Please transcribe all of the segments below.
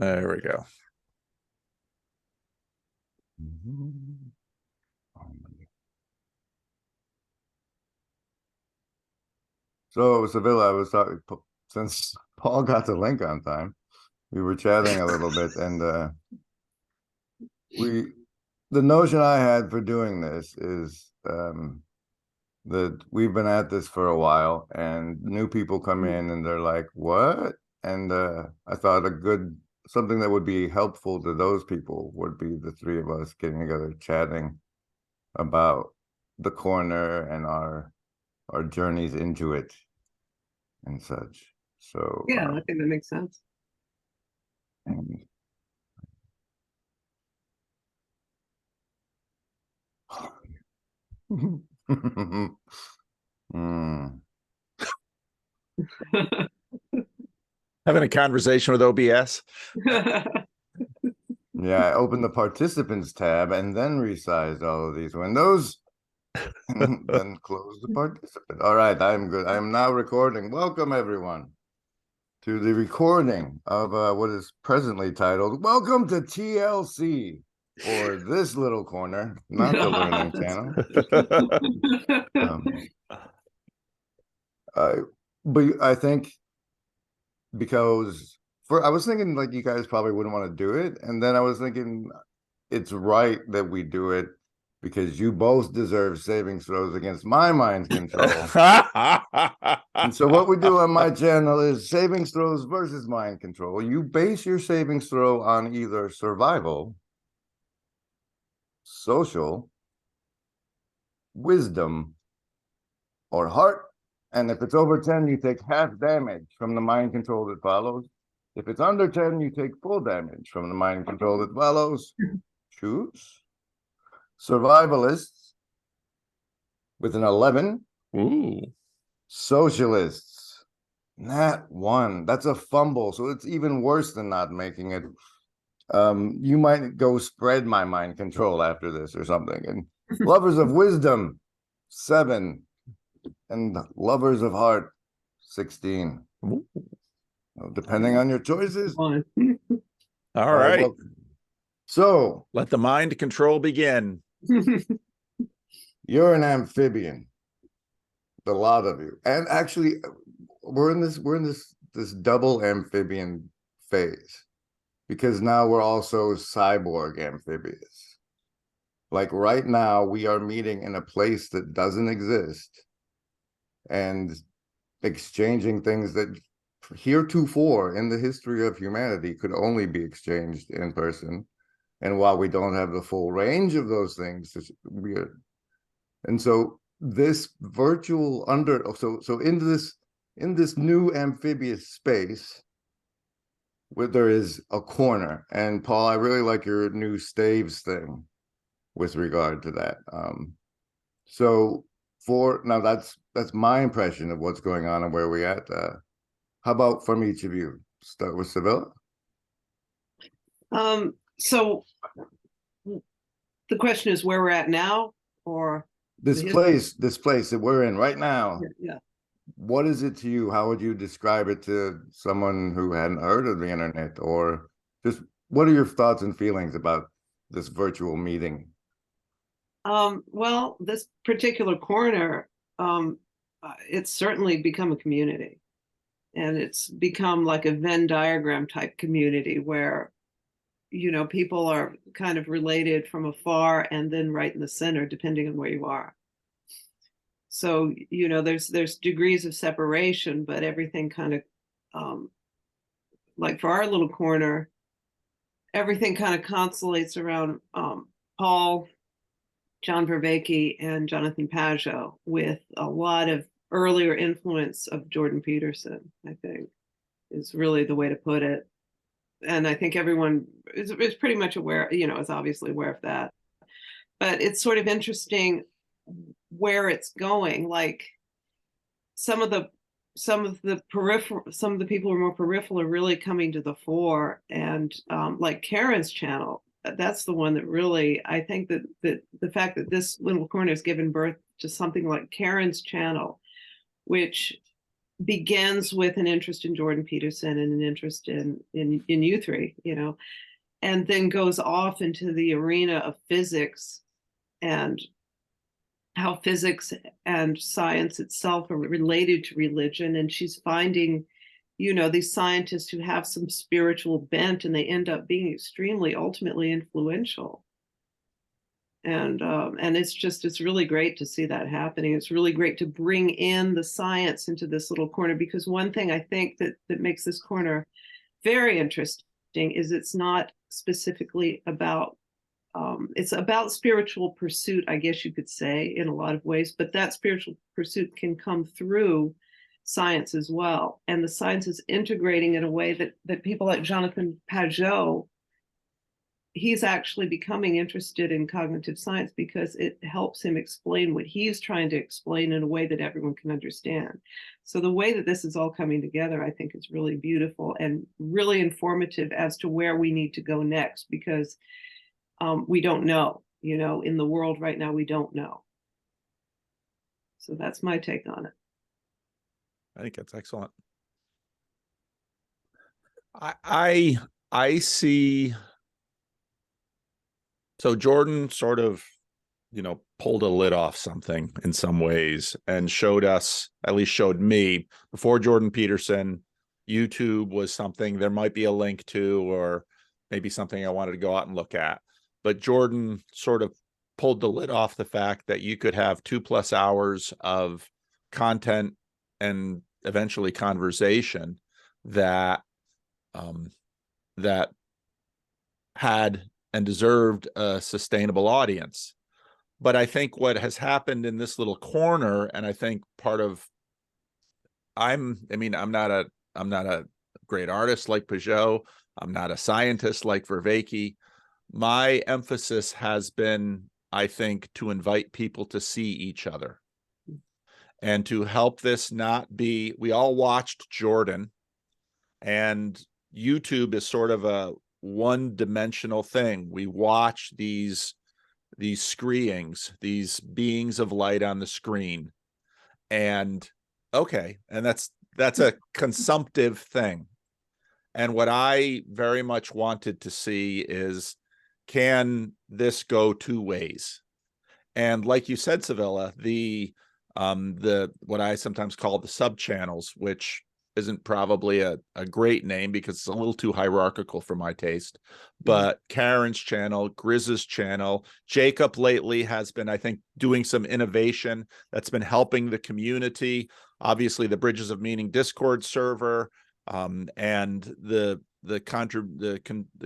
There we go. So, Sevilla, I was talking, since Paul got the link on time, we were chatting a little bit, and the notion I had for doing this is that we've been at this for a while, and new people come in and they're like, what? And I thought something that would be helpful to those people would be the three of us getting together, chatting about the corner and our journeys into it and such. So yeah, I think that makes sense. Having a conversation with OBS. Yeah, I opened the participants tab and then resized all of these windows and then closed the participant. All right, I'm good. I am now recording. Welcome, everyone, to the recording of what is presently titled Welcome to TLC, or this little corner, not the learning channel. But I think because I was thinking like you guys probably wouldn't want to do it, and then I was thinking it's right that we do it because you both deserve savings throws against my mind control. And so what we do on my channel is savings throws versus mind control. You base your savings throw on either survival, social, wisdom, or heart. And if it's over 10, you take half damage from the mind control that follows. If it's under 10, you take full damage from the mind control that follows. Choose. Survivalists with an 11. Ooh. Socialists, nat 1. That's a fumble, so it's even worse than not making it. You might go spread my mind control after this or something. And lovers of wisdom, 7. And lovers of heart, 16. Ooh. Depending on your choices. All right. Well, so let the mind control begin. You're an amphibian, the lot of you, and actually, we're in this double amphibian phase because now we're also cyborg amphibious. Like right now, we are meeting in a place that doesn't exist and exchanging things that heretofore in the history of humanity could only be exchanged in person. And while we don't have the full range of those things, it's weird. And so this virtual so in this new amphibious space where there is a corner, and Paul, I really like your new staves thing with regard to that. So for now, that's my impression of what's going on and where we're at. How about from each of you? Start with Sevilla. So the question is where we're at now, or this place that we're in right now. Yeah. What is it to you? How would you describe it to someone who hadn't heard of the internet, or just what are your thoughts and feelings about this virtual meeting? Well, this particular corner, it's certainly become a community, and it's become like a Venn diagram type community where, you know, people are kind of related from afar and then right in the center, depending on where you are. So, you know, there's degrees of separation, but everything kind of, like for our little corner, everything kind of constellates around Paul, John Vervaeke, and Jonathan Pageau, with a lot of earlier influence of Jordan Peterson, I think, is really the way to put it. And I think everyone is pretty much aware, you know, is obviously aware of that. But it's sort of interesting where it's going. Like some of the people who are more peripheral are really coming to the fore, and like Karen's channel, that's the one that really, I think that the fact that this little corner has given birth to something like Karen's channel, which begins with an interest in Jordan Peterson and an interest in you three, and then goes off into the arena of physics and how physics and science itself are related to religion. And she's finding, these scientists who have some spiritual bent, and they end up being extremely ultimately influential. And it's really great to see that happening. It's really great to bring in the science into this little corner, because one thing I think that makes this corner very interesting is it's not specifically about it's about spiritual pursuit, I guess you could say, in a lot of ways, but that spiritual pursuit can come through science as well. And the science is integrating in a way that people like Jonathan Pageau, he's actually becoming interested in cognitive science because it helps him explain what he's trying to explain in a way that everyone can understand. So the way that this is all coming together, I think, is really beautiful and really informative as to where we need to go next, because we don't know, in the world right now, we don't know. So that's my take on it. I think that's excellent. I see. So Jordan sort of, pulled a lid off something in some ways and showed us, at least showed me, before Jordan Peterson, YouTube was something there might be a link to, or maybe something I wanted to go out and look at. But Jordan sort of pulled the lid off the fact that you could have 2+ hours of content and eventually conversation that that had and deserved a sustainable audience. But I think what has happened in this little corner, and I think part of, I'm not a great artist like Pageau. I'm not a scientist like Vervaeke. My emphasis has been, I think, to invite people to see each other and to help this not be, we all watched Jordan, and YouTube is sort of a one-dimensional thing. We watch these screeings, these beings of light on the screen, and okay, and that's a consumptive thing. And what I very much wanted to see is, can this go two ways? And like you said, Sevilla, the what I sometimes call the sub channels, which isn't probably a great name because it's a little too hierarchical for my taste, but Karen's channel, Griz's channel, Jacob lately has been, I think, doing some innovation that's been helping the community. Obviously, the Bridges of Meaning Discord server, and the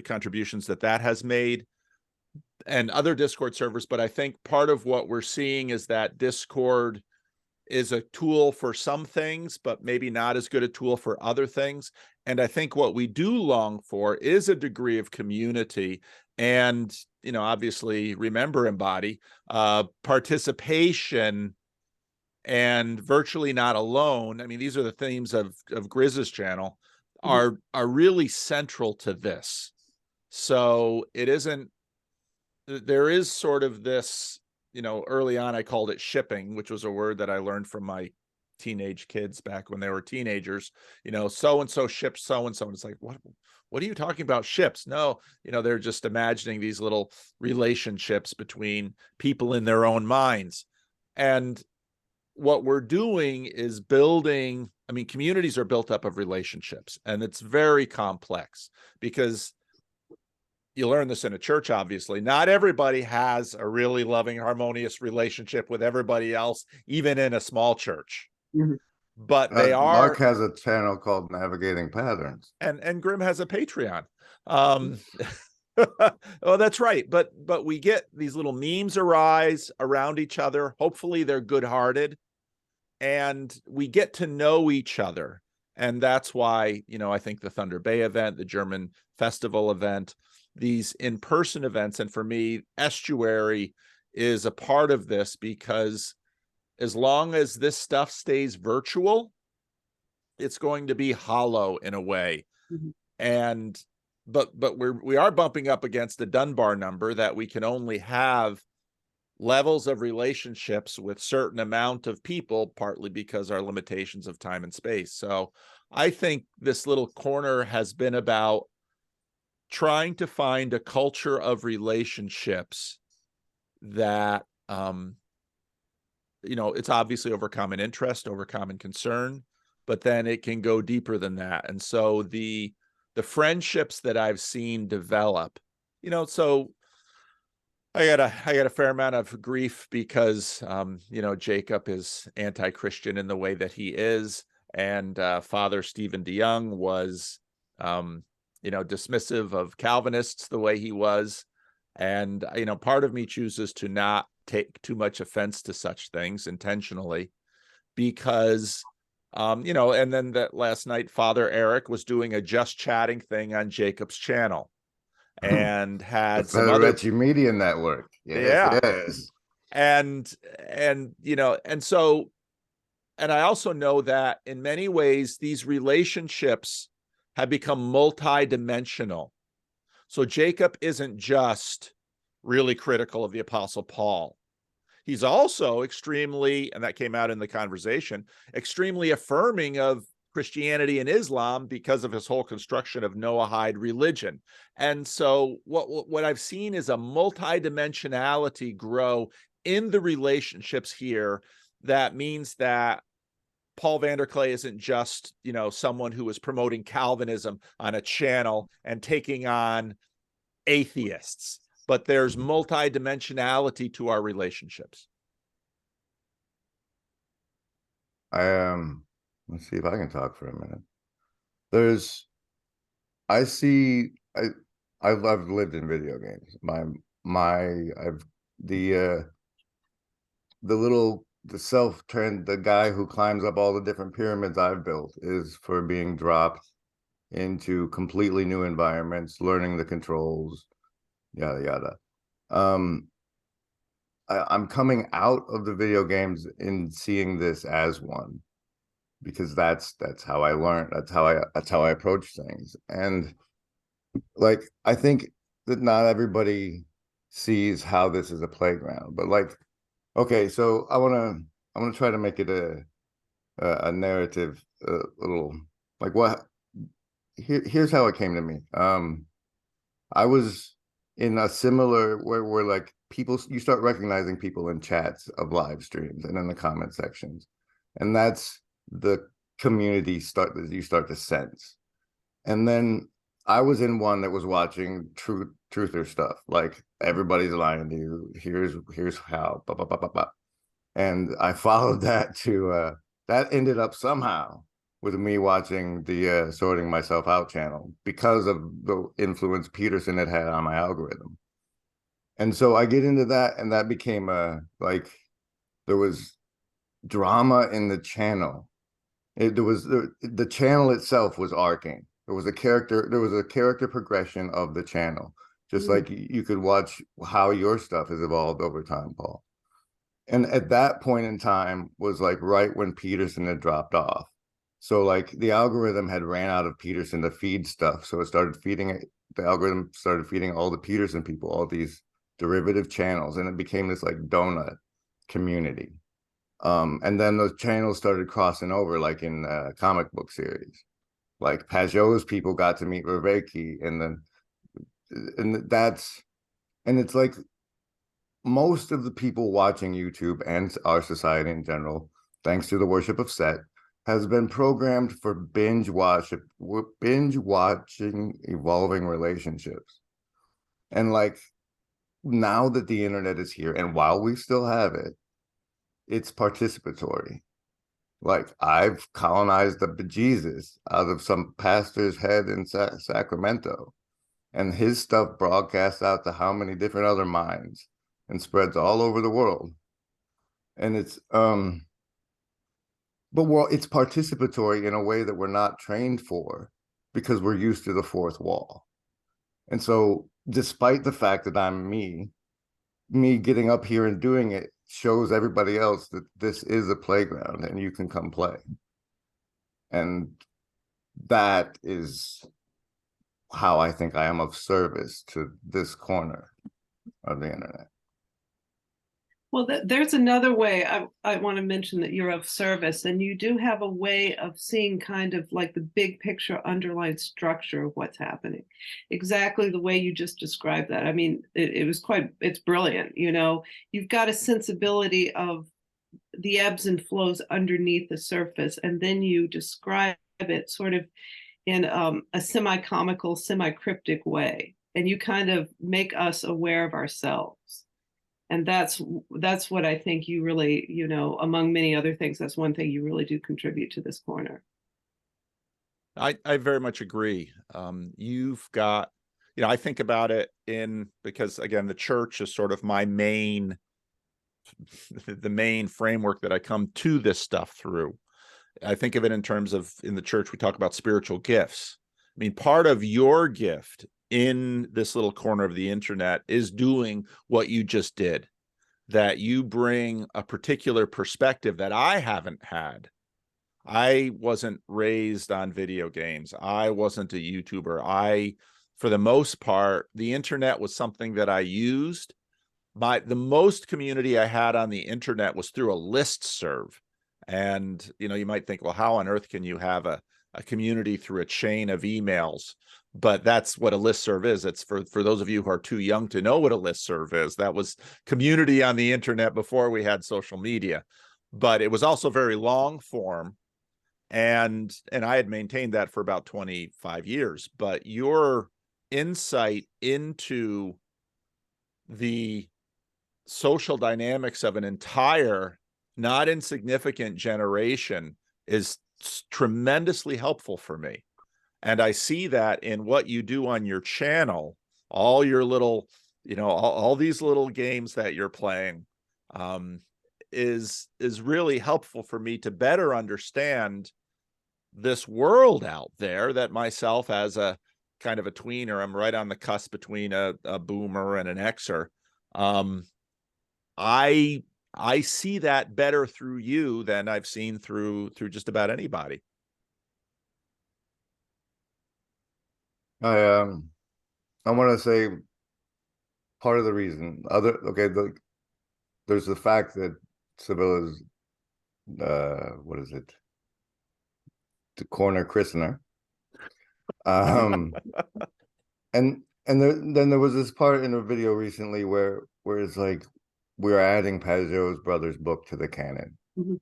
contributions that has made, and other Discord servers. But I think part of what we're seeing is that Discord is a tool for some things, but maybe not as good a tool for other things. And I think what we do long for is a degree of community and, obviously remember, embody, participation, and virtually not alone. I mean, these are the themes of Griz's channel, are really central to this. So it isn't, there is sort of this, early on I called it shipping, which was a word that I learned from my teenage kids back when they were teenagers. So-and-so ships so-and-so. And it's like, what are you talking about, ships? No, they're just imagining these little relationships between people in their own minds. And what we're doing is building, communities are built up of relationships, and it's very complex because you learn this in a church, obviously. Not everybody has a really loving, harmonious relationship with everybody else, even in a small church. But they are. Mark has a channel called Navigating Patterns. And Grim has a Patreon. Oh, that's right. But we get these little memes arise around each other. Hopefully they're good-hearted. And we get to know each other. And that's why, I think the Thunder Bay event, the German festival event, these in-person events, and for me, Estuary is a part of this, because as long as this stuff stays virtual, it's going to be hollow in a way. And but we are bumping up against the Dunbar number that we can only have levels of relationships with certain amount of people, partly because our limitations of time and space. So I think this little corner has been about trying to find a culture of relationships that, it's obviously over common interest, over common concern, but then it can go deeper than that. And so the friendships that I've seen develop, so I got a fair amount of grief because Jacob is anti-Christian in the way that he is, and Father Stephen DeYoung was dismissive of Calvinists the way he was. And part of me chooses to not take too much offense to such things intentionally, because and then that last night Father Eric was doing a just chatting thing on Jacob's channel and had some other Media Network. Yeah. Yes. And so, and I also know that in many ways these relationships have become multi-dimensional. So Jacob isn't just really critical of the Apostle Paul. He's also extremely, and that came out in the conversation, extremely affirming of Christianity and Islam because of his whole construction of Noahide religion. And so what I've seen is a multidimensionality grow in the relationships here. That means that Paul Vanderklay isn't just, someone who is promoting Calvinism on a channel and taking on atheists, but there's multidimensionality to our relationships. Let's see if I can talk for a minute. I've lived in video games. The guy who climbs up all the different pyramids I've built is for being dropped into completely new environments, learning the controls, yada yada. I'm coming out of the video games and seeing this as one, because that's how I learned. That's how I approach things. And like, I think that not everybody sees how this is a playground, but like, okay, so I want to try to make it a narrative, little, like, here's how it came to me. I was in a similar where like you start recognizing people in chats of live streams and in the comment sections, and that's the community you start to sense. And then I was in one that was watching truther stuff, like everybody's lying to you. Here's how, blah, blah, blah, blah, blah. And I followed that to that ended up somehow with me watching the Sorting Myself Out channel because of the influence Peterson had on my algorithm. And so I get into that, and that became there was drama in the channel. The channel itself was arcing. There was a character progression of the channel, just like you could watch how your stuff has evolved over time, Paul. And at that point in time was like right when Peterson had dropped off. So like the algorithm had ran out of Peterson to feed stuff. So the algorithm started feeding all the Peterson people, all these derivative channels, and it became this like donut community. And then those channels started crossing over, like in comic book series. Like Pajot's people got to meet Raveki, and it's like most of the people watching YouTube and our society in general, thanks to the worship of Set, has been programmed for binge watching evolving relationships. And like, now that the internet is here, and while we still have it, it's participatory. Like, I've colonized the bejesus out of some pastor's head in Sacramento, and his stuff broadcasts out to how many different other minds and spreads all over the world. And it's it's participatory in a way that we're not trained for, because we're used to the fourth wall. And so despite the fact that I'm me getting up here and doing it shows everybody else that this is a playground and you can come play. And that is how I think I am of service to this corner of the internet. Well, there's another way I want to mention that you're of service, and you do have a way of seeing kind of like the big picture underlying structure of what's happening. Exactly the way you just described that. I mean, it was it's brilliant. You know, you've got a sensibility of the ebbs and flows underneath the surface, and then you describe it sort of in a semi-comical, semi-cryptic way, and you kind of make us aware of ourselves. And that's what I think you really, you know, among many other things, that's one thing you really do contribute to this corner. I very much agree. You've got, you know, I think about it because again, the church is sort of my main, the main framework that I come to this stuff through. I think of it in terms of, in the church, we talk about spiritual gifts. I mean, part of your gift in this little corner of the internet is doing what you just did, that you bring a particular perspective that I haven't had. I wasn't raised on video games. I wasn't a YouTuber. For the most part, the internet was something that I used. The most community I had on the internet was through a listserv. And, you know, you might think, well, how on earth can you have a community through a chain of emails? But that's what a listserv is. It's for those of you who are too young to know what a listserv is. That was community on the internet before we had social media. But it was also very long form. And I had maintained that for about 25 years. But your insight into the social dynamics of an entire, not insignificant generation is tremendously helpful for me. And I see that in what you do on your channel, all your little, you know, all these little games that you're playing, is really helpful for me to better understand this world out there that myself, as a kind of a tweener, I'm right on the cusp between a boomer and an Xer. I see that better through you than I've seen through just about anybody. I want to say part of the reason there's the fact that Sevilla's what is it, the corner christener, and then there was this part in a video recently where it's like we're adding Pajot's brother's book to the canon. Mm-hmm.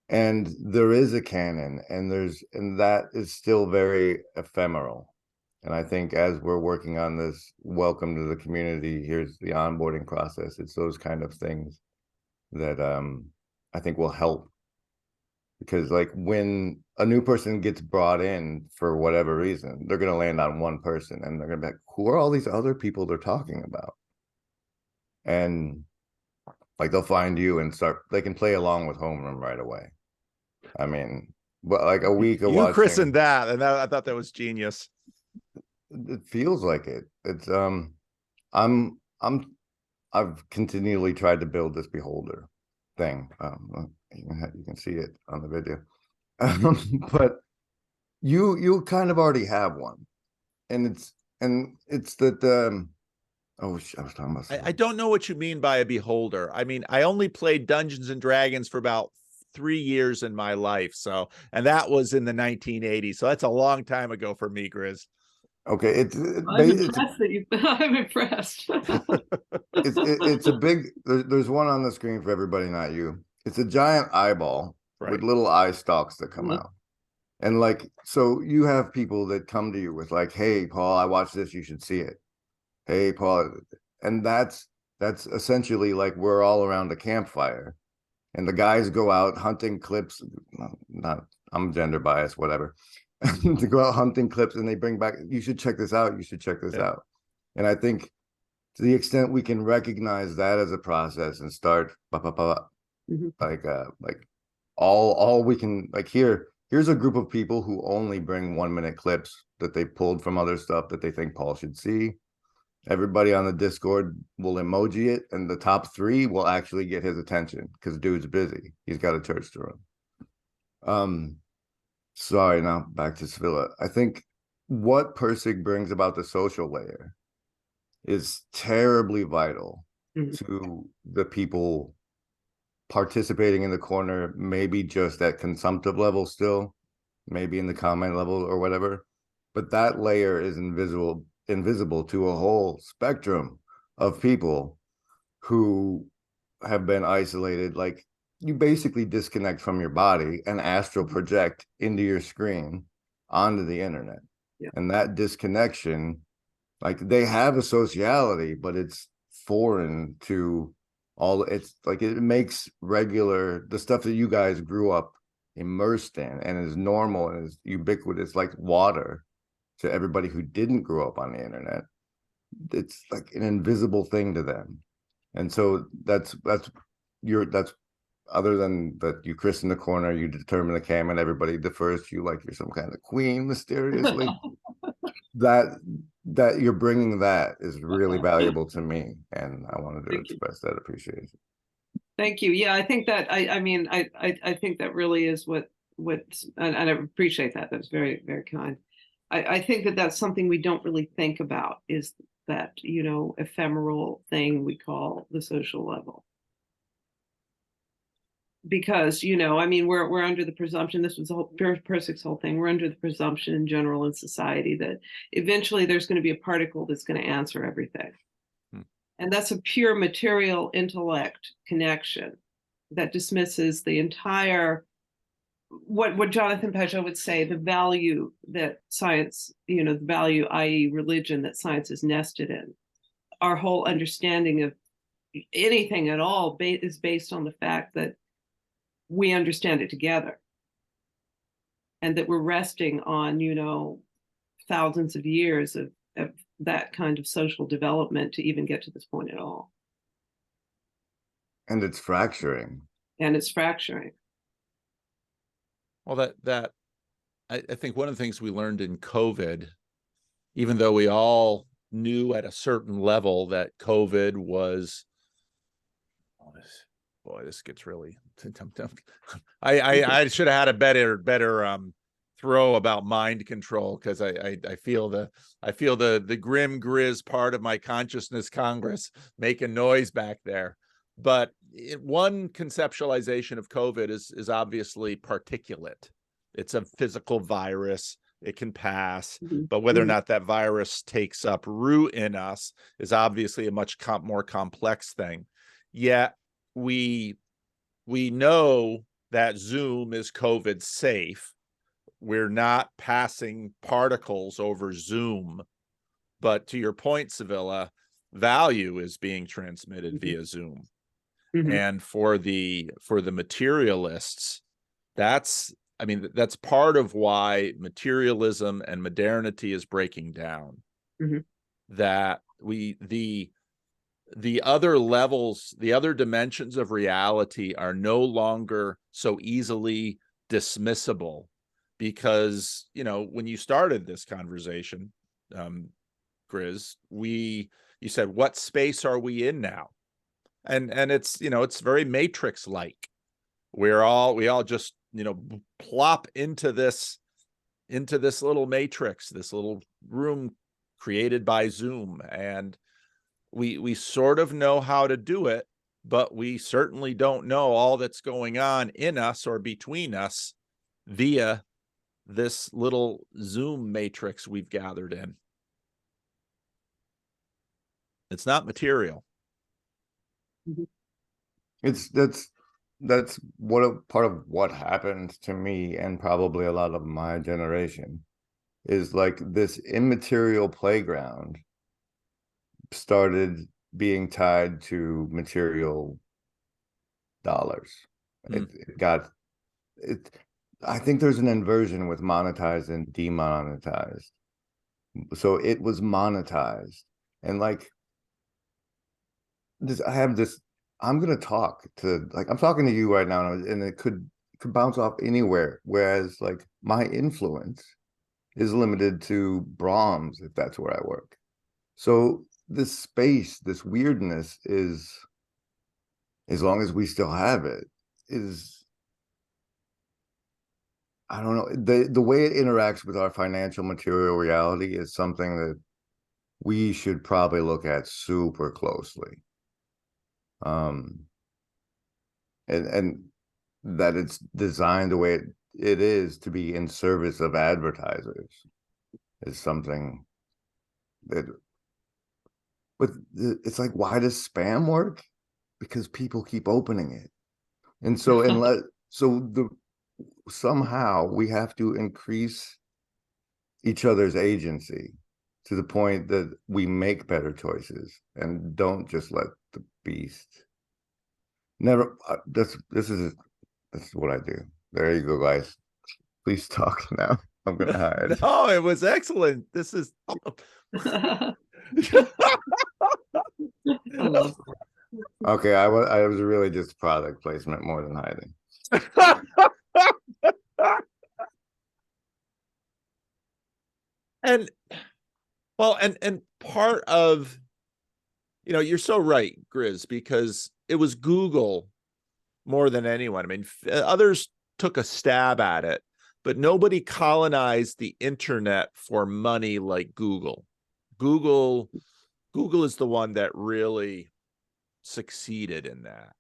And there is a canon, and that is still very ephemeral. And I think as we're working on this welcome to the community, here's the onboarding process, it's those kind of things that I think will help. Because like when a new person gets brought in for whatever reason, they're going to land on one person and they're going to be like, who are all these other people they're talking about? And like they'll find you and they can play along with homeroom right away. I mean, but like a week of you christened that, and I thought that was genius. It feels like it. It's I've continually tried to build this beholder thing. You can see it on the video, but you kind of already have one, and it's that. I was talking about. I don't know what you mean by a beholder. I mean, I only played Dungeons and Dragons for about 3 years in my life. So, and that was in the 1980s. So that's a long time ago for me, Griz. Okay, I'm impressed. It's a big. There's one on the screen for everybody, not you. It's a giant eyeball with little eye stalks that come out, and like so you have people that come to you with like, "Hey, Paul, I watched this. You should see it." Hey, Paul, and that's essentially like we're all around a campfire, and the guys go out hunting clips. I'm gender biased, whatever. To go out hunting clips, and they bring back, you should check this out. You should check this out. And I think to the extent we can recognize that as a process and start like all we can, like here's a group of people who only bring 1-minute clips that they pulled from other stuff that they think Paul should see. Everybody on the Discord will emoji it, and the top 3 will actually get his attention because dude's busy. He's got a church to run. Sorry, now back to Sevilla. I think what Persig brings about the social layer is terribly vital Mhm. to the people participating in the corner, maybe just at consumptive level still, maybe in the comment level or whatever, but that layer is invisible to a whole spectrum of people who have been isolated. Like, you basically disconnect from your body and astral project into your screen onto the internet. Yeah. And that disconnection, like, they have a sociality, but it's foreign to all. It's like, it makes regular, the stuff that you guys grew up immersed in and is normal and is ubiquitous, like water, to everybody who didn't grow up on the internet. It's like an invisible thing to them. And so that's other than that, you christen the corner, you determine the cam, and everybody defers to you like you're some kind of queen mysteriously. that you're bringing, that is really valuable to me, and I wanted to express that appreciation. Thank you. Yeah, I think that I mean I think that really is what and I appreciate that. That's very, very kind. I think that that's something we don't really think about, is that, you know, ephemeral thing we call the social level. Because, you know, I mean, we're under the presumption, this was the whole Persick's whole thing, we're under the presumption in general in society that eventually there's going to be a particle that's going to answer everything. And that's a pure material intellect connection that dismisses the entire, what Jonathan Pageau would say, the value that science, you know, the value, i.e. religion, that science is nested in. Our whole understanding of anything at all is based on the fact that we understand it together. And that we're resting on, you know, thousands of years of that kind of social development to even get to this point at all. And it's fracturing. And it's fracturing. Well, I think one of the things we learned in COVID, even though we all knew at a certain level that COVID was, boy, this gets really, I should have had a better throw about mind control, because I feel the grim Griz part of my consciousness Congress making noise back there. But one conceptualization of COVID is obviously particulate. It's a physical virus. It can pass, but whether or not that virus takes up root in us is obviously a much more complex thing. Yet we know that Zoom is COVID safe. We're not passing particles over Zoom. But to your point, Sevilla, value is being transmitted via Zoom. And for the materialists, that's part of why materialism and modernity is breaking down. That the other levels, the other dimensions of reality are no longer so easily dismissible, because, you know, when you started this conversation, Griz, you said, what space are we in now? And it's, you know, it's very Matrix like. We all just, you know, plop into this little matrix, this little room created by Zoom, and we sort of know how to do it, but we certainly don't know all that's going on in us or between us via this little Zoom matrix we've gathered in. It's not material. That's what a part of what happened to me, and probably a lot of my generation, is like this immaterial playground started being tied to material dollars. I think there's an inversion with monetized and demonetized. So it was monetized, and like this, I'm going to talk to, like, I'm talking to you right now, and it could bounce off anywhere. Whereas like my influence is limited to Brahms, if that's where I work. So this space, this weirdness is, as long as we still have it, is, I don't know, the way it interacts with our financial material reality is something that we should probably look at super closely. And that it's designed the way it is to be in service of advertisers is something that, but it's like, why does spam work? Because people keep opening it. And so somehow we have to increase each other's agency to the point that we make better choices and don't just let the beast never this is what I do. There you go, guys. Please talk now. I'm gonna hide. No, it was excellent. This is I love Okay, I was really just product placement more than hiding. And well, and part of, you're so right, Griz, because it was Google more than anyone. I mean, others took a stab at it, but nobody colonized the internet for money like Google. Google is the one that really succeeded in that.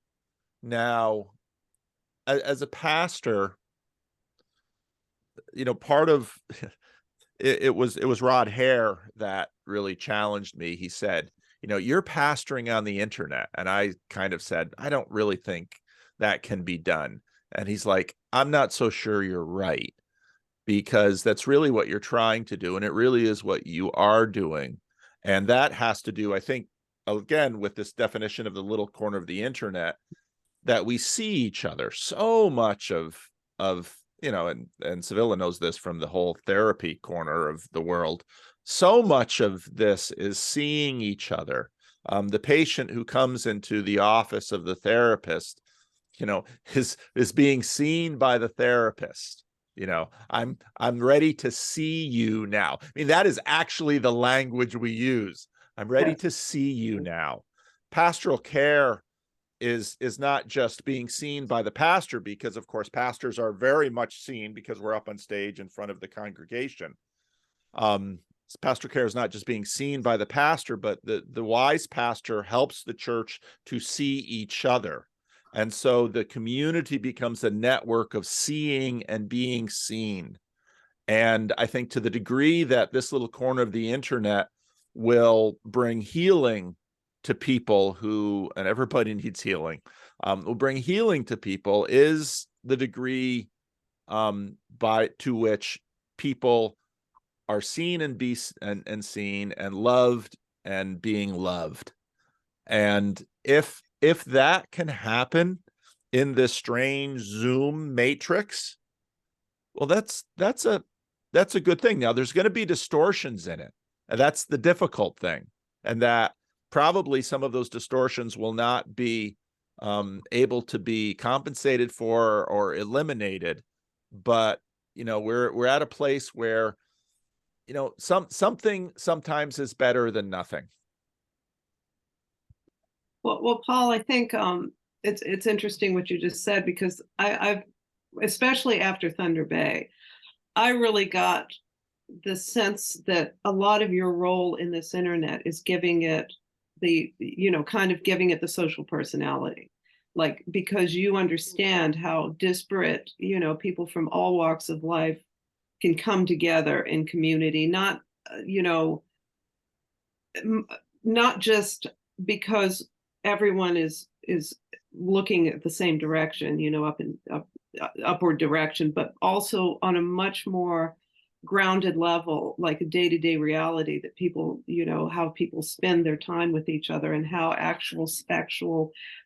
Now, as a pastor, part of it was Rod Hare that really challenged me. He said, you're pastoring on the internet. And I kind of said, I don't really think that can be done. And he's like, I'm not so sure you're right, because that's really what you're trying to do. And it really is what you are doing. And that has to do, I think, again, with this definition of the little corner of the internet, that we see each other. So much of and Sevilla knows this from the whole therapy corner of the world. So much of this is seeing each other. The patient who comes into the office of the therapist, is being seen by the therapist. I'm ready to see you now. I mean, that is actually the language we use. I'm ready to see you now. Pastoral care is not just being seen by the pastor, because of course pastors are very much seen because we're up on stage in front of the congregation. Pastoral care is not just being seen by the pastor, but the wise pastor helps the church to see each other. And so the community becomes a network of seeing and being seen. And I think to the degree that this little corner of the internet will bring healing to people who, and everybody needs healing, will bring healing to people, is the degree to which people are seen and seen and loved and being loved. And if that can happen in this strange Zoom matrix, well, that's a good thing. Now, there's going to be distortions in it, and that's the difficult thing, and that probably some of those distortions will not be able to be compensated for or eliminated. But we're at a place where something sometimes is better than nothing. Well, Paul, I think it's interesting what you just said, because I've, especially after Thunder Bay, I really got the sense that a lot of your role in this internet is giving it giving it the social personality, like, because you understand how disparate, people from all walks of life can come together in community, not just because everyone is looking at the same direction, upward direction, but also on a much more grounded level, like a day-to-day reality that people, how people spend their time with each other and how actual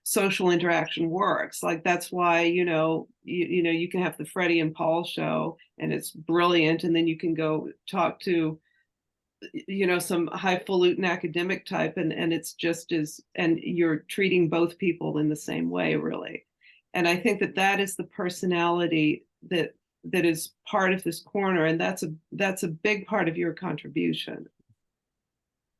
social interaction works. Like, that's why, you can have the Freddie and Paul show and it's brilliant. And then you can go talk to, some highfalutin academic type, and it's just and you're treating both people in the same way, really. And I think that is the personality that is part of this corner, and that's a big part of your contribution.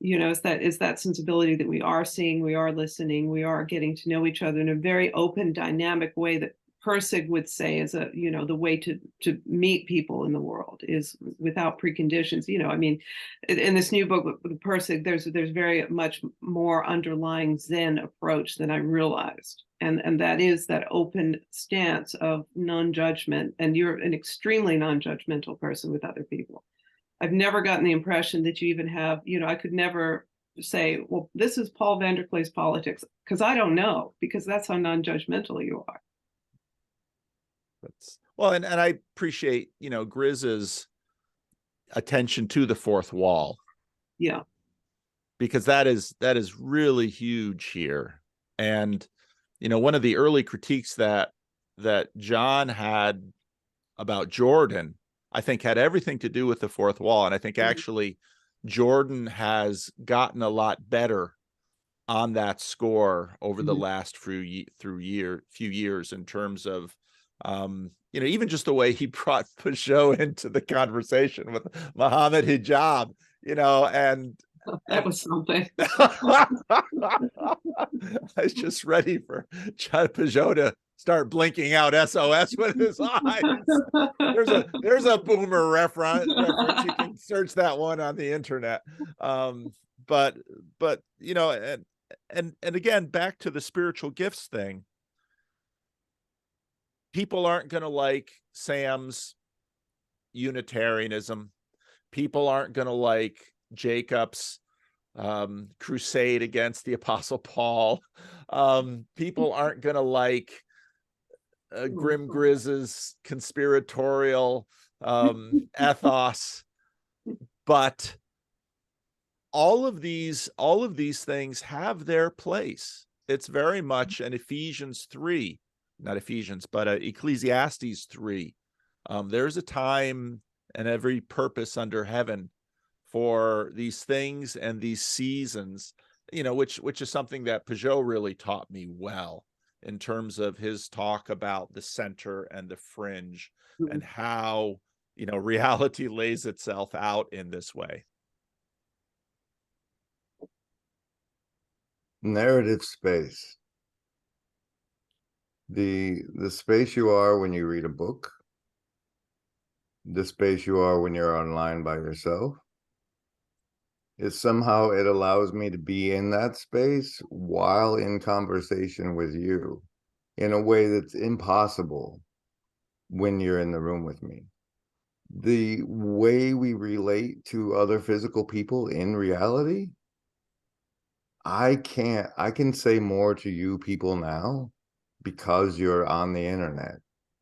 Is that sensibility that we are seeing, we are listening, we are getting to know each other in a very open, dynamic way that Pirsig would say is a, you know, the way to meet people in the world is without preconditions. You know, I mean, in this new book with Pirsig, there's very much more underlying Zen approach than I realized. And that is that open stance of non-judgment. And you're an extremely non-judgmental person with other people. I've never gotten the impression that you even have, you know, I could never say, well, this is Paul Vanderklay's politics, because I don't know, because that's how non-judgmental you are. That's well, and I appreciate, you know, Griz's attention to the fourth wall. Yeah. Because that is really huge here. And, you know, one of the early critiques that John had about Jordan, I think had everything to do with the fourth wall. And I think actually Jordan has gotten a lot better on that score over the last few years in terms of, you know, even just the way he brought Peugeot into the conversation with Muhammad Hijab, you know, and that was something. I was just ready for Peugeot to start blinking out SOS with his eyes. There's a boomer reference. You can search that one on the internet. But you know, and again, back to the spiritual gifts thing. People aren't going to like Sam's Unitarianism. People aren't going to like Jacob's crusade against the Apostle Paul. People aren't going to like Grim Griz's conspiratorial ethos. But all of these things have their place. It's very much an Ephesians 3, not Ephesians, but Ecclesiastes 3. There's a time and every purpose under heaven for these things and these seasons, you know, which is something that Peugeot really taught me well in terms of his talk about the center and the fringe and how, you know, reality lays itself out in this way. Narrative space. The space you are when you read a book, the space you are when you're online by yourself, is somehow it allows me to be in that space while in conversation with you in a way that's impossible when you're in the room with me. The way we relate to other physical people in reality, I can say more to you people now because you're on the internet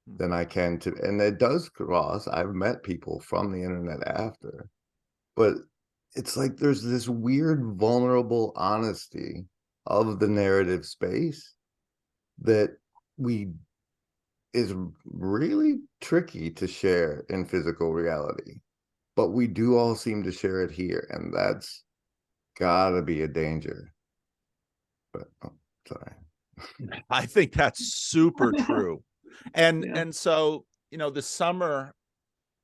than I can to, and it does cross. I've met people from the internet after, but it's like there's this weird vulnerable honesty of the narrative space that is really tricky to share in physical reality, but we do all seem to share it here, and that's gotta be a danger. But sorry. I think that's super true. And so, you know, this summer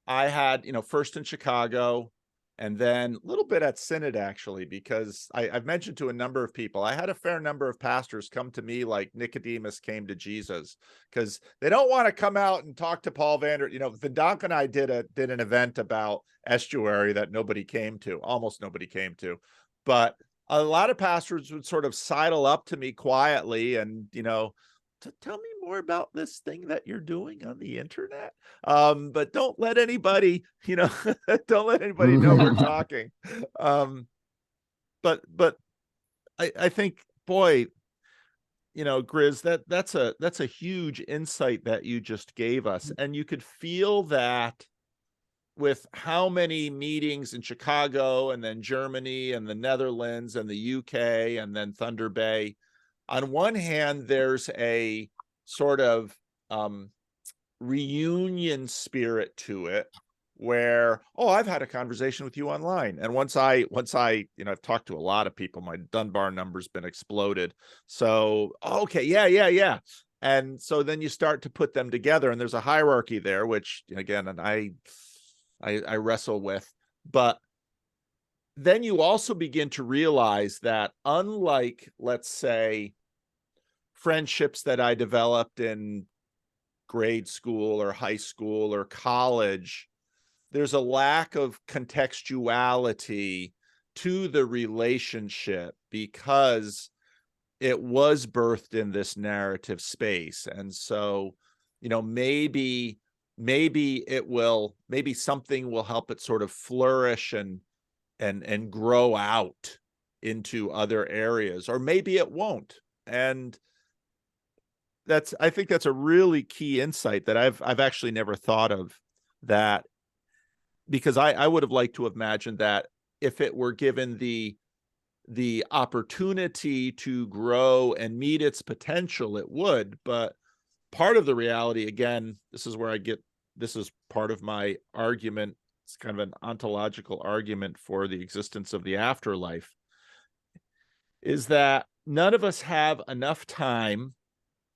I had, you know, first in Chicago and then a little bit at Synod, actually, because I've mentioned to a number of people, I had a fair number of pastors come to me like Nicodemus came to Jesus, because they don't want to come out and talk to Paul Vander. You know, Vidonk and I did an event about estuary that nobody came to, almost nobody came to, but a lot of pastors would sort of sidle up to me quietly and, you know, tell me more about this thing that you're doing on the internet. But don't let anybody, you know, don't let anybody know we're talking. But I think, boy, you know, Griz, that's a huge insight that you just gave us. And you could feel that with how many meetings in Chicago and then Germany and the Netherlands and the UK and then Thunder Bay. On one hand, there's a sort of reunion spirit to it where, oh, I've had a conversation with you online. And once I, you know, I've talked to a lot of people, my Dunbar number's been exploded. So, okay, yeah. And so then you start to put them together and there's a hierarchy there, which again, and I wrestle with, but then you also begin to realize that unlike, let's say, friendships that I developed in grade school or high school or college, there's a lack of contextuality to the relationship because it was birthed in this narrative space. And so, maybe something will help it sort of flourish and grow out into other areas, or maybe it won't. And I think that's a really key insight that I've actually never thought of, that because I would have liked to have imagined that if it were given the opportunity to grow and meet its potential, it would. But part of the reality, again, this is part of my argument. It's kind of an ontological argument for the existence of the afterlife, is that none of us have enough time.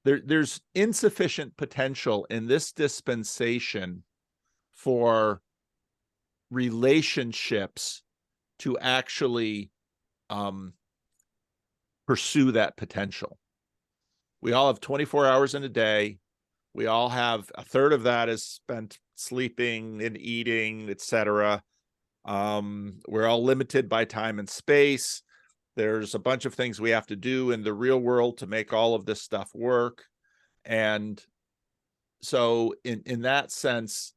There's insufficient potential in this dispensation for relationships to actually pursue that potential. We all have 24 hours in a day. We all have a third of that is spent sleeping and eating, etc. We're all limited by time and space. There's a bunch of things we have to do in the real world to make all of this stuff work. And so in that sense,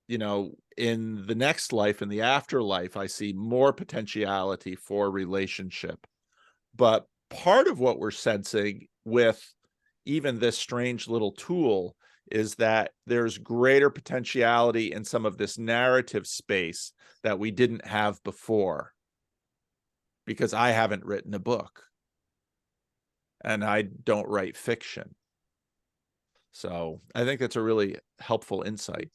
in the next life, in the afterlife, I see more potentiality for relationship. But part of what we're sensing with even this strange little tool is that there's greater potentiality in some of this narrative space that we didn't have before, because I haven't written a book and I don't write fiction. So I think that's a really helpful insight.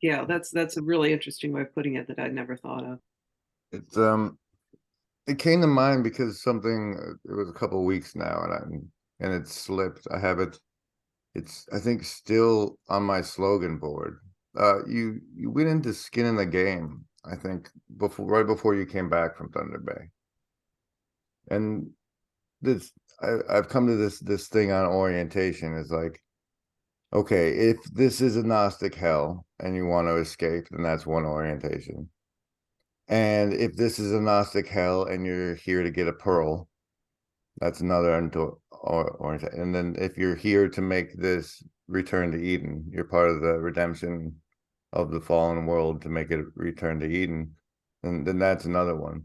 Yeah, that's a really interesting way of putting it that I'd never thought of. It came to mind because it was a couple of weeks now, and it slipped. I have it. It's, I think, still on my slogan board. You went into skin in the game, I think, right before you came back from Thunder Bay. And I've come to this thing on orientation is like, okay, if this is a Gnostic hell and you want to escape, then that's one orientation. And if this is a Gnostic hell and you're here to get a pearl, that's another orientation. And then if you're here to make this return to Eden, you're part of the redemption of the fallen world to make it return to Eden, and then that's another one.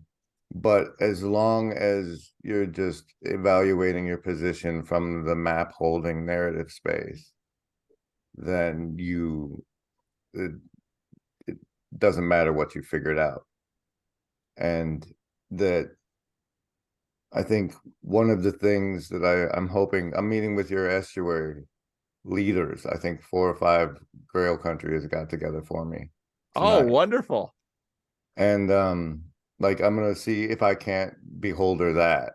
But as long as you're just evaluating your position from the map holding narrative space, then it doesn't matter what you figured out. And that, I think one of the things that I'm hoping, I'm meeting with your estuary leaders. I think 4 or 5 Grail countries got together for me tonight. Oh, wonderful. And like, I'm gonna see if I can't beholder that.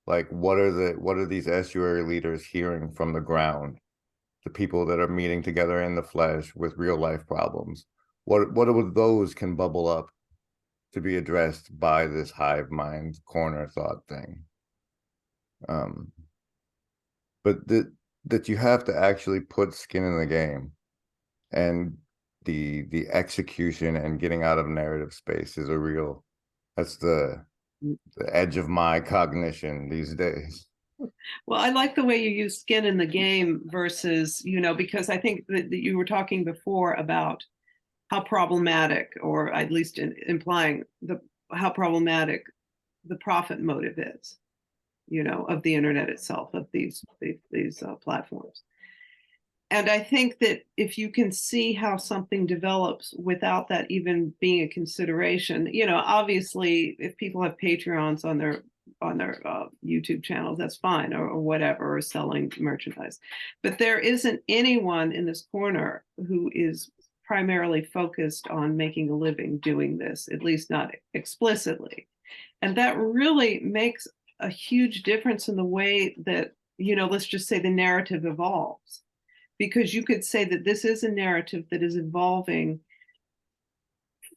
Like, what are these estuary leaders hearing from the ground? The people that are meeting together in the flesh with real life problems. What of those can bubble up to be addressed by this hive mind corner thought thing? But that you have to actually put skin in the game, and the execution and getting out of narrative space is that's the edge of my cognition these days. Well, I like the way you use skin in the game versus, because I think that you were talking before about how problematic, or at least implying how problematic the profit motive is, of the internet itself, of these platforms. And I think that if you can see how something develops without that even being a consideration, obviously if people have Patreons on their YouTube channels, that's fine, or whatever, or selling merchandise. But there isn't anyone in this corner who is primarily focused on making a living doing this, at least not explicitly. And that really makes a huge difference in the way that, let's just say the narrative evolves. Because you could say that this is a narrative that is evolving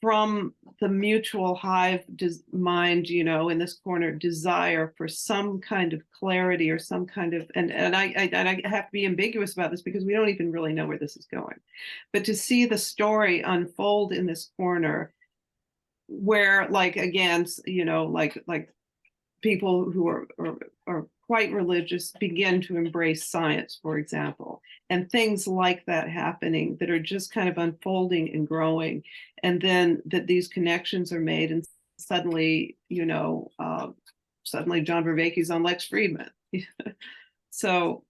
from the mutual hive mind, you know, in this corner, desire for some kind of clarity or some kind of, and I have to be ambiguous about this because we don't even really know where this is going. But to see the story unfold in this corner, where, like, again, you know, like people who are quite religious begin to embrace science, for example, and things like that happening that are just kind of unfolding and growing, and then that these connections are made, and suddenly, you know, suddenly John Vervaeke's on Lex Friedman. so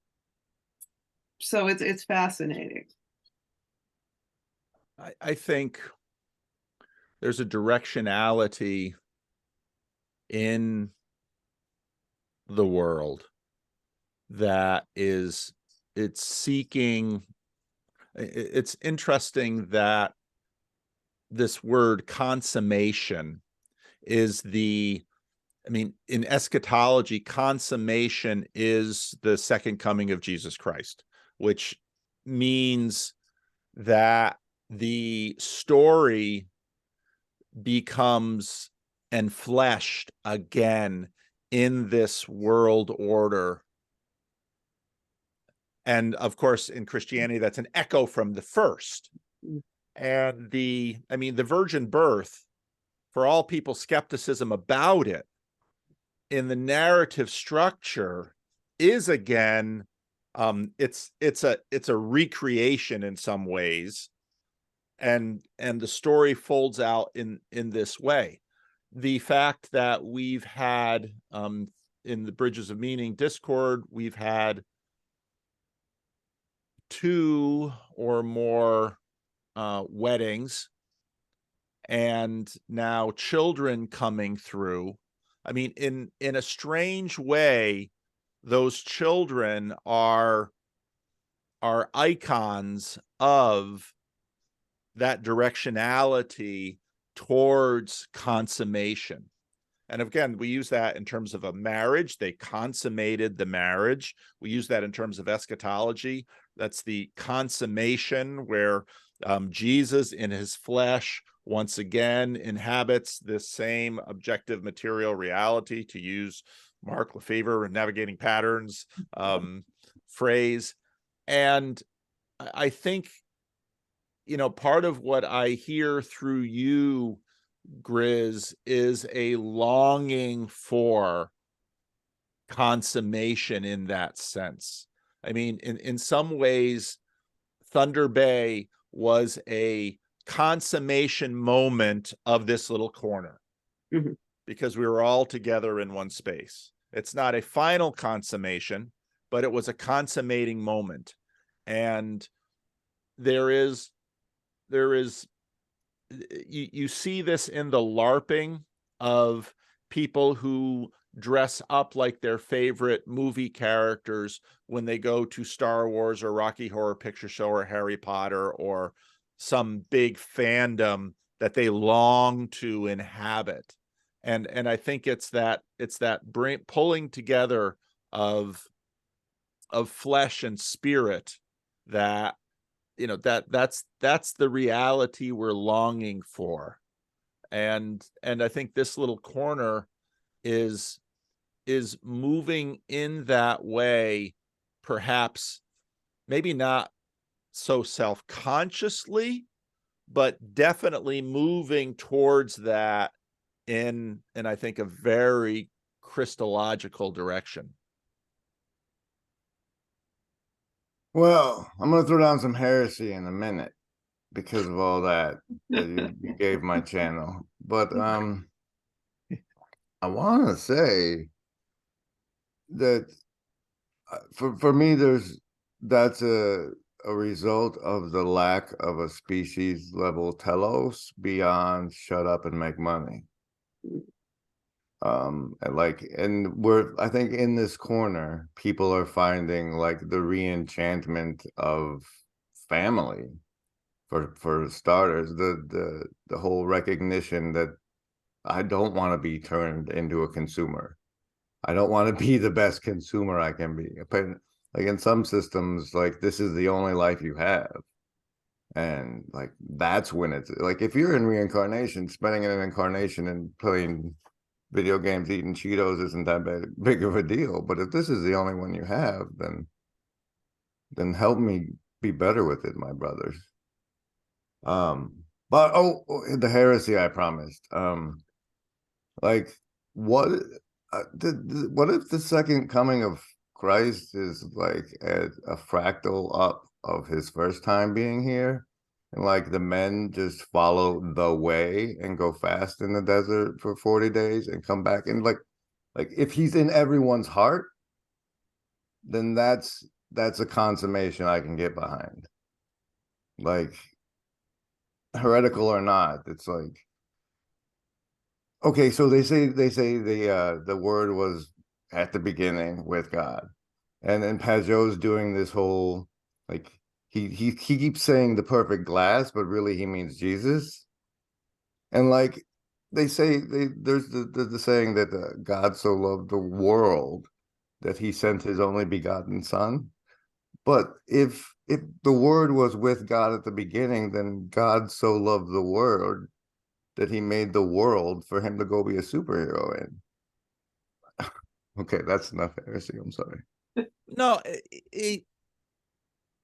it's fascinating. I think there's a directionality in the world that is, it's seeking, it's interesting that this word consummation is the, I mean, in eschatology, consummation is the second coming of Jesus Christ, which means that the story becomes enfleshed again in this world order. And of course, in Christianity, that's an echo from the first. And the, I mean, the virgin birth, for all people's skepticism about it, in the narrative structure is again, it's a recreation in some ways. And the story folds out in this way. The fact that we've had, in the Bridges of Meaning Discord, we've had 2 or more weddings, and now children coming through. I mean, in a strange way, those children are icons of that directionality towards consummation. And again, we use that in terms of a marriage. They consummated the marriage. We use that in terms of eschatology. That's the consummation where Jesus in his flesh once again inhabits this same objective material reality, to use Mark Lefevre and Navigating Patterns phrase. And I think, you know, part of what I hear through you, Griz, is a longing for consummation in that sense. I mean, in some ways, Thunder Bay was a consummation moment of this little corner, because we were all together in one space. It's not a final consummation, but it was a consummating moment. And there is you see this in the LARPing of people who dress up like their favorite movie characters when they go to Star Wars or Rocky Horror Picture Show or Harry Potter or some big fandom that they long to inhabit. And I think it's that pulling together of flesh and spirit that, you know, that's the reality we're longing for. And I think this little corner is moving in that way, perhaps maybe not so self-consciously, but definitely moving towards that in I think a very Christological direction. Well, I'm going to throw down some heresy in a minute because of all that you gave my channel. But I want to say that for me, that's a result of the lack of a species level telos beyond shut up and make money. I think in this corner, people are finding like the re-enchantment of family, for starters, the whole recognition that I don't want to be turned into a consumer. I don't want to be the best consumer I can be. But like in some systems, like this is the only life you have. And like that's when it's like, if you're in reincarnation, spending an incarnation and playing video games, eating Cheetos isn't that big of a deal. But if this is the only one you have, then help me be better with it, my brothers. But the heresy I promised. Like what what if the second coming of Christ is like a fractal up of his first time being here, and like the men just follow the way and go fast in the desert for 40 days and come back, and like if he's in everyone's heart, then that's a consummation I can get behind. Like, heretical or not, it's like, okay, so they say the word was at the beginning with God, and then Pajot's doing this whole like he keeps saying the perfect glass, but really he means Jesus. And like they say, there's the saying that God so loved the world that he sent his only begotten son. But if the word was with God at the beginning, then God so loved the world that he made the world for him to go be a superhero in. Okay, that's enough heresy. I'm sorry. No,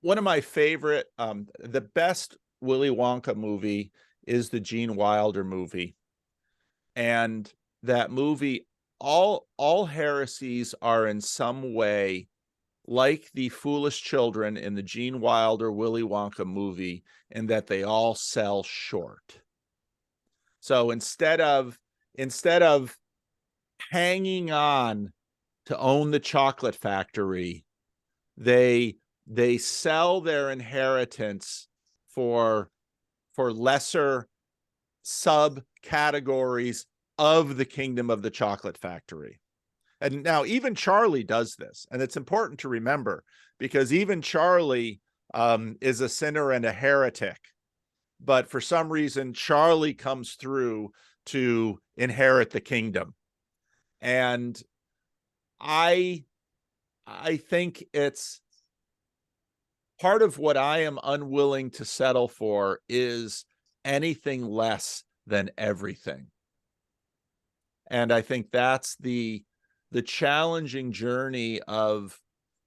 one of my favorite, the best Willy Wonka movie is the Gene Wilder movie. And that movie, all heresies are in some way like the foolish children in the Gene Wilder Willy Wonka movie, in that they all sell short. So instead of hanging on to own the chocolate factory, they sell their inheritance for lesser subcategories of the kingdom of the chocolate factory. And now even Charlie does this, and it's important to remember, because even Charlie is a sinner and a heretic, but for some reason Charlie comes through to inherit the kingdom. And I think it's part of what I am unwilling to settle for is anything less than everything. And I think that's the challenging journey of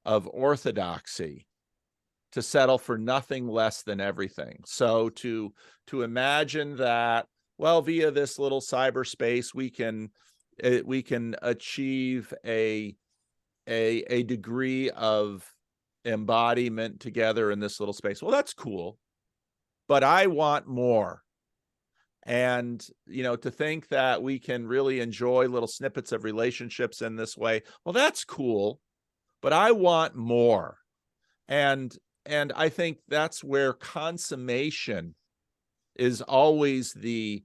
orthodoxy, to settle for nothing less than everything. So to imagine that, well, via this little cyberspace, we can achieve a degree of embodiment together in this little space. Well, that's cool, but I want more. And, to think that we can really enjoy little snippets of relationships in this way, well, that's cool, but I want more. And I think that's where consummation is always the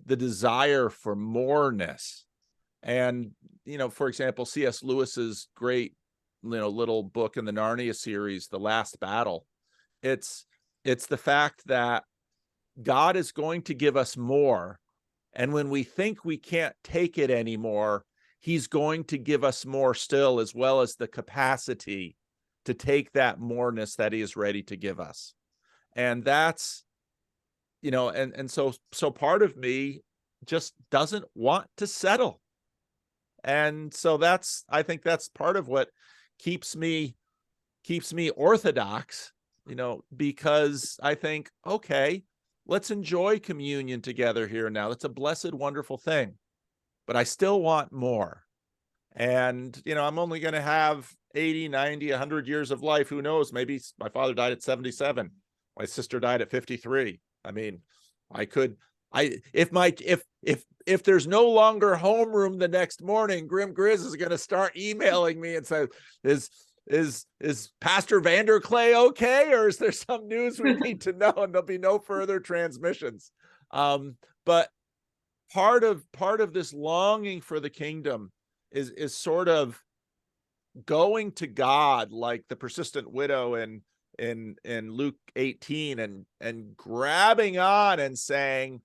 desire for moreness. And, for example, C.S. Lewis's great, little book in the Narnia series, The Last Battle. It's the fact that God is going to give us more. And when we think we can't take it anymore, he's going to give us more still, as well as the capacity to take that moreness that he is ready to give us. And that's, and so part of me just doesn't want to settle. And so I think that's part of what keeps me orthodox, because I think, okay, let's enjoy communion together here now. That's a blessed, wonderful thing, but I still want more. And, I'm only going to have 80, 90, 100 years of life. Who knows? Maybe my father died at 77. My sister died at 53. I mean, if there's no longer homeroom the next morning, Griz is going to start emailing me and say, is Pastor Vanderclay okay? Or is there some news we need to know? And there'll be no further transmissions. But part of this longing for the kingdom is sort of going to God, like the persistent widow in Luke 18, and grabbing on and saying,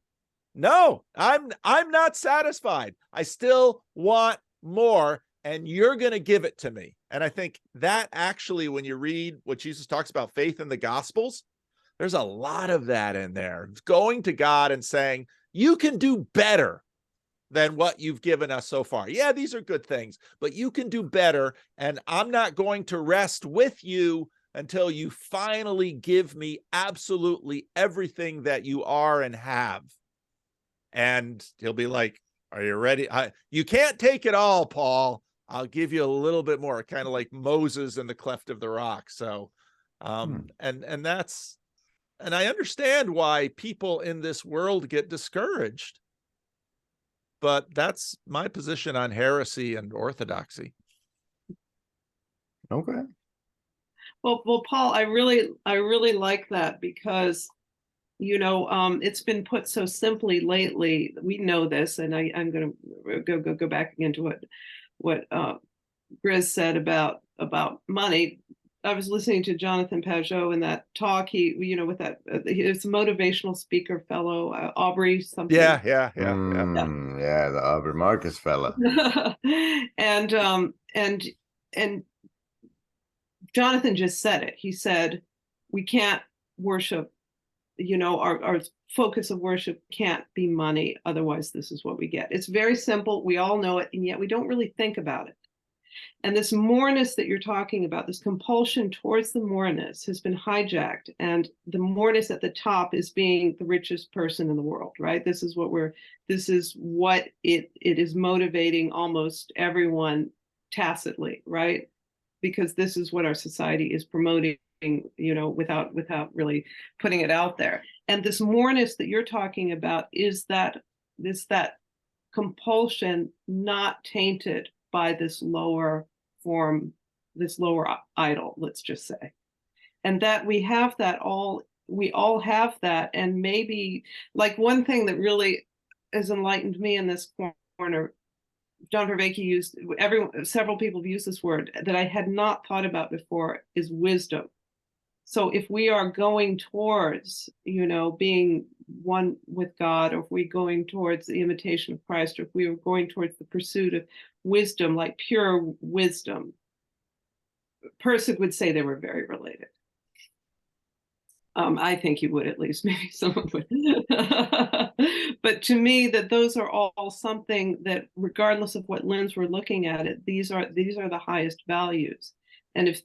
no, I'm not satisfied. I still want more, and you're going to give it to me. And I think that actually, when you read what Jesus talks about, faith in the Gospels, There's a lot of that in there. It's going to God and saying, you can do better than what you've given us so far. Yeah, these are good things, but you can do better. And I'm not going to rest with you until you finally give me absolutely everything that you are and have. And he'll be like, are you ready? You can't take it all, Paul. I'll give you a little bit more, kind of like Moses in the cleft of the rock. So, and I understand why people in this world get discouraged. But that's my position on heresy and orthodoxy. Okay. Well, Paul, I really like that because, it's been put so simply lately. We know this, and I'm going to go back into what Griz said about money. I was listening to Jonathan Pajot in that talk. He, with that, it's a motivational speaker fellow, Aubrey something. Yeah. Yeah, the Aubrey Marcus fella. and Jonathan just said it. He said, we can't worship, our focus of worship can't be money. Otherwise, this is what we get. It's very simple. We all know it. And yet we don't really think about it. And this moreness that you're talking about, this compulsion towards the moreness has been hijacked. And the moreness at the top is being the richest person in the world, right? This is what it is motivating almost everyone tacitly, right? Because this is what our society is promoting, without really putting it out there. And this moreness that you're talking about is that compulsion not tainted by this lower form, this lower idol, let's just say. And that we all have that. And maybe, like, one thing that really has enlightened me in this corner, John Vervaeke used, several people have used this word that I had not thought about before, is wisdom. So if we are going towards, being one with God, or if we're going towards the imitation of Christ, or if we are going towards the pursuit of wisdom, like pure wisdom, Persig would say they were very related. I think you would, at least, maybe someone would. But to me, that those are all something that, regardless of what lens we're looking at it, these are the highest values. And if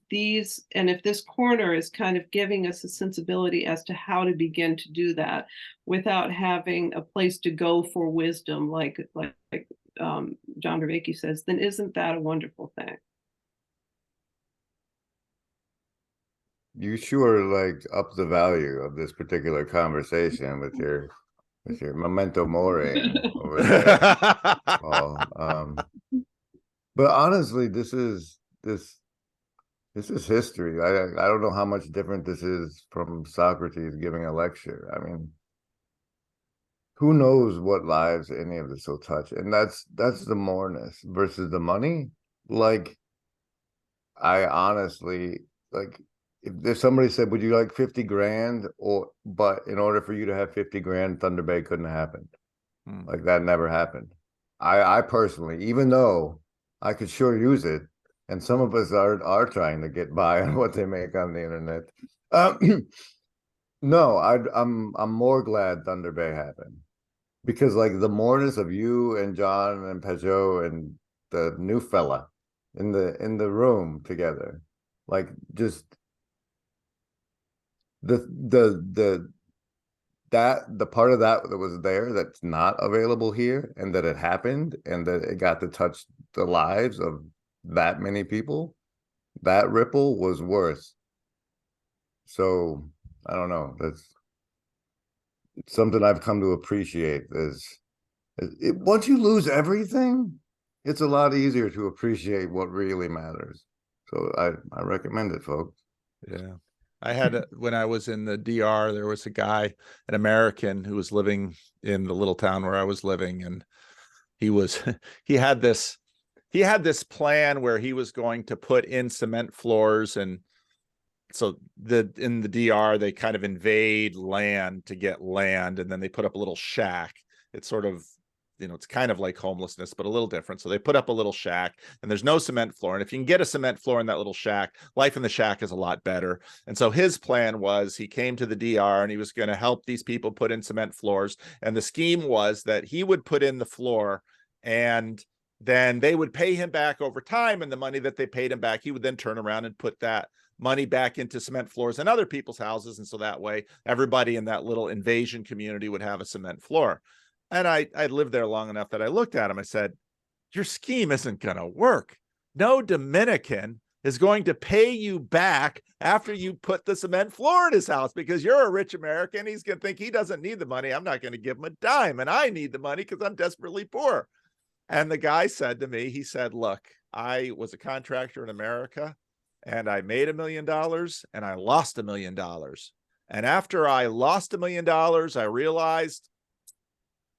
this corner is kind of giving us a sensibility as to how to begin to do that without having a place to go for wisdom, like John Vervaeke says, then isn't that a wonderful thing? You sure up the value of this particular conversation with your memento mori over there. But honestly, this is history. I don't know how much different this is from Socrates giving a lecture. I mean, who knows what lives any of this will touch? And that's the moreness versus the money. I honestly, if somebody said, would you like 50 grand? But in order for you to have 50 grand, Thunder Bay couldn't have happened. That never happened. I personally, even though I could sure use it, and some of us are trying to get by on what they make on the internet. No, I'm more glad Thunder Bay happened, because the moreness of you and John and Pajot and the new fella in the room together, just the part of that was there that's not available here, and that it happened, and that it got to touch the lives of that many people, that ripple was worth. So I don't know, it's something I've come to appreciate. Once you lose everything, it's a lot easier to appreciate what really matters. So I recommend it, folks. Yeah. I had when I was in the DR, there was a guy, an American, who was living in the little town where I was living, and he had this plan where he was going to put in cement floors, and so in the DR they kind of invade land to get land, and then they put up a little shack. It's sort of you know, it's kind of like homelessness, but a little different. So they put up a little shack, and there's no cement floor. And if you can get a cement floor in that little shack, life in the shack is a lot better. And so his plan was, he came to the DR and he was going to help these people put in cement floors. And the scheme was that he would put in the floor, and then they would pay him back over time. And the money that they paid him back, he would then turn around and put that money back into cement floors in other people's houses. And so that way, everybody in that little invasion community would have a cement floor. And I lived there long enough that I looked at him. I said, your scheme isn't going to work. No Dominican is going to pay you back after you put the cement floor in his house, because you're a rich American. He's going to think he doesn't need the money. I'm not going to give him a dime, and I need the money because I'm desperately poor. And the guy said to me, he said, look, I was a contractor in America, and I made $1 million and I lost $1 million. And after I lost $1 million, I realized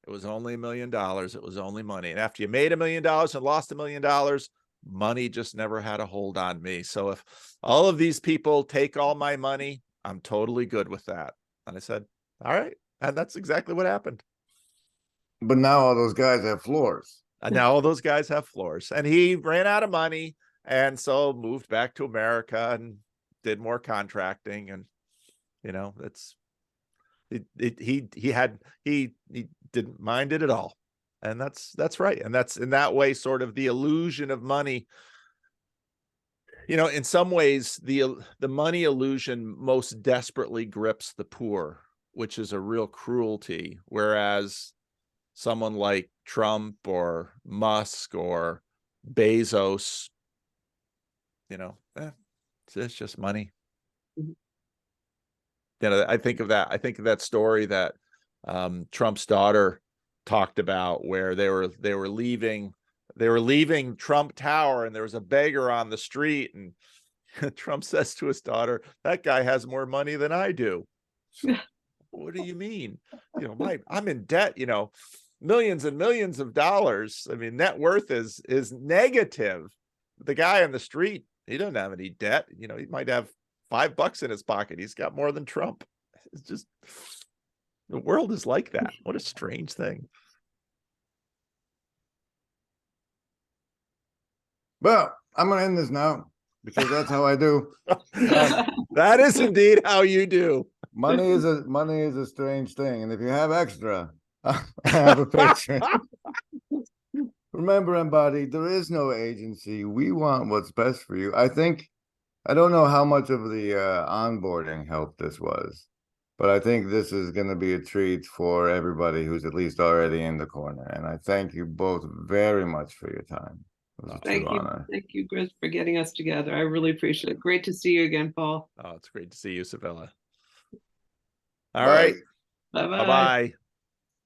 it was only $1 million. It was only money. And after you made $1 million and lost $1 million, money just never had a hold on me. So if all of these people take all my money, I'm totally good with that. And I said, all right. And that's exactly what happened. But now all those guys have floors. And now all those guys have floors. And he ran out of money, and so moved back to America and did more contracting. And, you know, he didn't mind it at all. And that's right. And that's, in that way, sort of the illusion of money. You know, in some ways, the money illusion most desperately grips the poor, which is a real cruelty. Whereas someone like Trump or Musk or Bezos, you know, it's just money. Mm-hmm. You know, I think of that story that Trump's daughter talked about, where they were leaving Trump Tower, and there was a beggar on the street, and Trump says to his daughter, that guy has more money than I do. What do you mean? You know, I'm in debt, you know, millions and millions of dollars. I mean, net worth is negative. The guy on the street, he doesn't have any debt. You know, he might have $5 in his pocket. He's got more than Trump. It's just, the world is like that. What a strange thing. Well, I'm going to end this now, because that's how I do. That is indeed how you do. Money is a strange thing. And if you have extra, I have a picture. Remember, Embody, there is no agency. We want what's best for you. I don't know how much of the onboarding help this was, but I think this is going to be a treat for everybody who's at least already in the corner. And I thank you both very much for your time. It was a true honor. Thank you, Griz, for getting us together. I really appreciate it. Great to see you again, Paul. Oh, it's great to see you, Sevilla. All right. Bye-bye. Bye-bye.